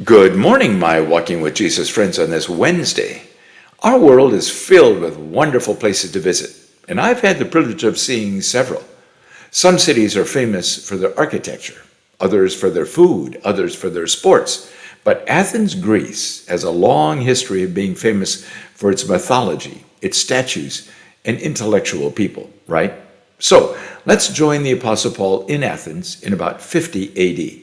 Good morning, my Walking with Jesus friends, on this Wednesday. Our world is filled with wonderful places to visit, and I've had the privilege of seeing several. Some cities are famous for their architecture, others for their food, others for their sports. But Athens, Greece, has a long history of being famous for its mythology, its statues, and intellectual people, right? So let's join the Apostle Paul in Athens in about 50 AD.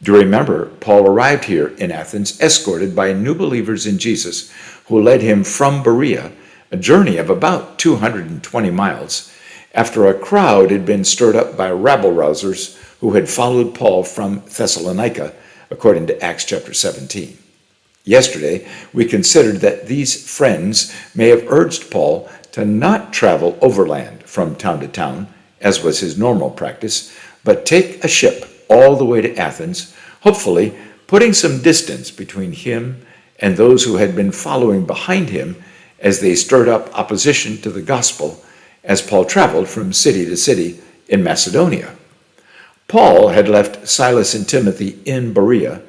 Do you remember, Paul arrived here in Athens escorted by new believers in Jesus who led him from Berea, a journey of about 220 miles, after a crowd had been stirred up by rabble-rousers who had followed Paul from Thessalonica, according to Acts chapter 17. Yesterday, we considered that these friends may have urged Paul to not travel overland from town to town, as was his normal practice, but take a ship all the way to Athens, hopefully putting some distance between him and those who had been following behind him as they stirred up opposition to the gospel as Paul traveled from city to city in Macedonia. Paul had left Silas and Timothy in Berea,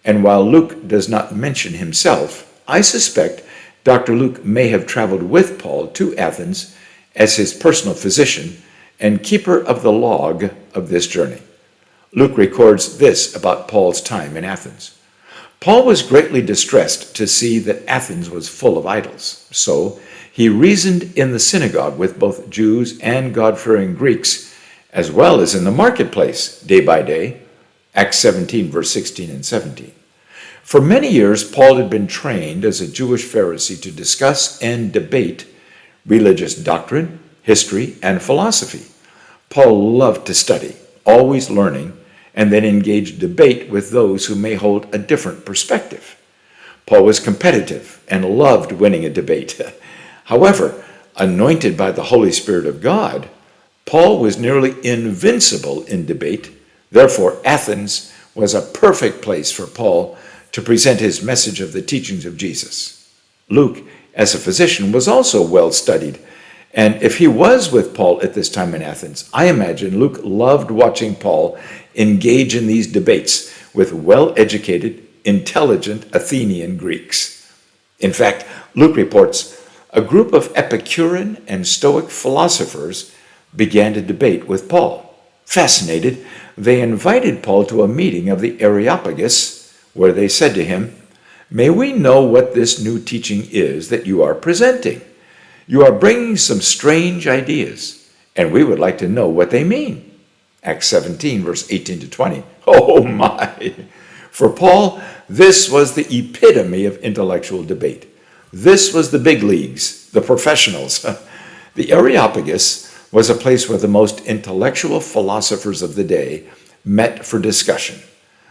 and while Luke does not mention himself, I suspect Dr. Luke may have traveled with Paul to Athens as his personal physician and keeper of the log of this journey. Luke records this about Paul's time in Athens. Paul was greatly distressed to see that Athens was full of idols. So he reasoned in the synagogue with both Jews and God-fearing Greeks, as well as in the marketplace day by day. Acts 17, verse 16 and 17. For many years, Paul had been trained as a Jewish Pharisee to discuss and debate religious doctrine, history, and philosophy. Paul loved to study, always learning, and then engage debate with those who may hold a different perspective. Paul was competitive and loved winning a debate. However, anointed by the Holy Spirit of God, Paul was nearly invincible in debate. Therefore, Athens was a perfect place for Paul to present his message of the teachings of Jesus. Luke, as a physician, was also well studied, and if he was with Paul at this time in Athens, I imagine Luke loved watching Paul engage in these debates with well-educated, intelligent Athenian Greeks. In fact, Luke reports, a group of Epicurean and Stoic philosophers began to debate with Paul. Fascinated, they invited Paul to a meeting of the Areopagus, where they said to him, "May we know what this new teaching is that you are presenting? You are bringing some strange ideas, and we would like to know what they mean." Acts 17, verse 18 to 20. Oh my! For Paul, this was the epitome of intellectual debate. This was the big leagues, the professionals. The Areopagus was a place where the most intellectual philosophers of the day met for discussion.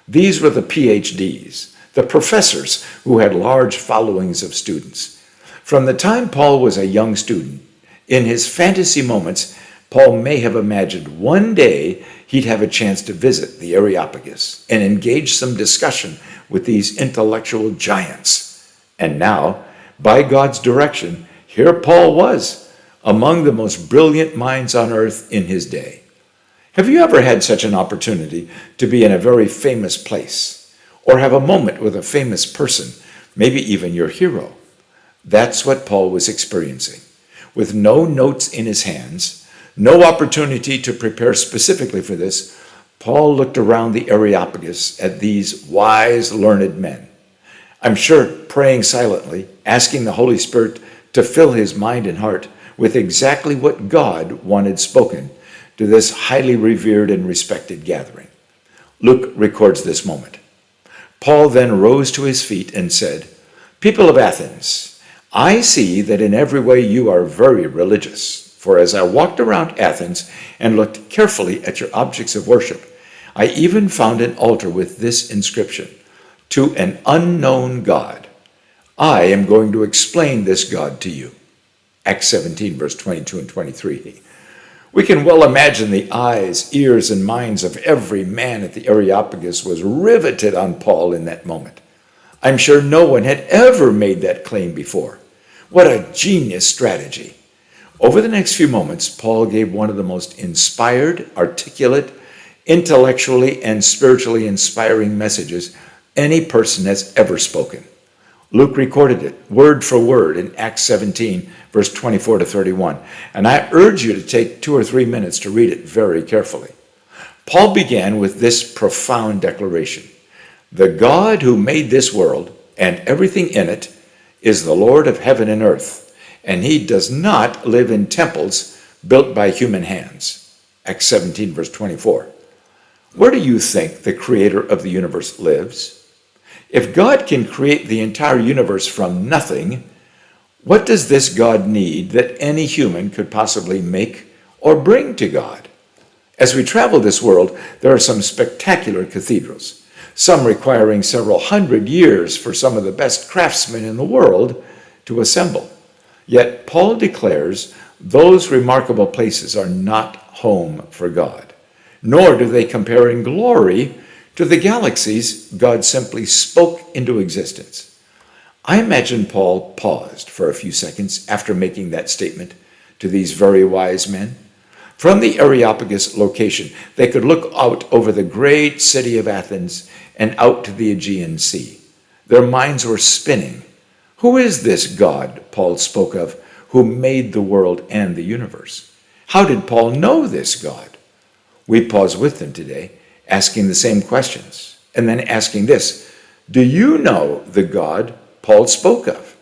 These were the PhDs, the professors who had large followings of students. From the time Paul was a young student, in his fantasy moments, Paul may have imagined one day he'd have a chance to visit the Areopagus and engage some discussion with these intellectual giants. And now, by God's direction, here Paul was, among the most brilliant minds on earth in his day. Have you ever had such an opportunity to be in a very famous place, or have a moment with a famous person, maybe even your hero? That's what Paul was experiencing. With no notes in his hands, no opportunity to prepare specifically for this, Paul looked around the Areopagus at these wise, learned men. I'm sure praying silently, asking the Holy Spirit to fill his mind and heart with exactly what God wanted spoken to this highly revered and respected gathering. Luke records this moment. Paul then rose to his feet and said, "People of Athens, I see that in every way you are very religious. For as I walked around Athens and looked carefully at your objects of worship, I even found an altar with this inscription, 'To an unknown God.' I am going to explain this God to you." Acts 17, verse 22 and 23. We can well imagine the eyes, ears, and minds of every man at the Areopagus was riveted on Paul in that moment. I'm sure no one had ever made that claim before. What a genius strategy. Over the next few moments, Paul gave one of the most inspired, articulate, intellectually and spiritually inspiring messages any person has ever spoken. Luke recorded it word for word in Acts 17, verse 24 to 31. And I urge you to take 2 or 3 minutes to read it very carefully. Paul began with this profound declaration: the God who made this world and everything in it is the Lord of heaven and earth, and he does not live in temples built by human hands. Acts 17, verse 24. Where do you think the creator of the universe lives? If God can create the entire universe from nothing, what does this God need that any human could possibly make or bring to God? As we travel this world, there are some spectacular cathedrals, some requiring several hundred years for some of the best craftsmen in the world to assemble. Yet Paul declares those remarkable places are not home for God, nor do they compare in glory to the galaxies God simply spoke into existence. I imagine Paul paused for a few seconds after making that statement to these very wise men. From the Areopagus location, they could look out over the great city of Athens and out to the Aegean Sea. Their minds were spinning. Who is this God Paul spoke of, who made the world and the universe? How did Paul know this God? We pause with them today, asking the same questions, and then asking this: do you know the God Paul spoke of?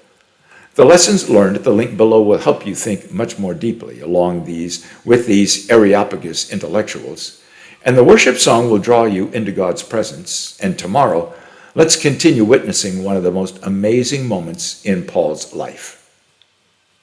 The lessons learned at the link below will help you think much more deeply with these Areopagus intellectuals, and the worship song will draw you into God's presence. And tomorrow, let's continue witnessing one of the most amazing moments in Paul's life.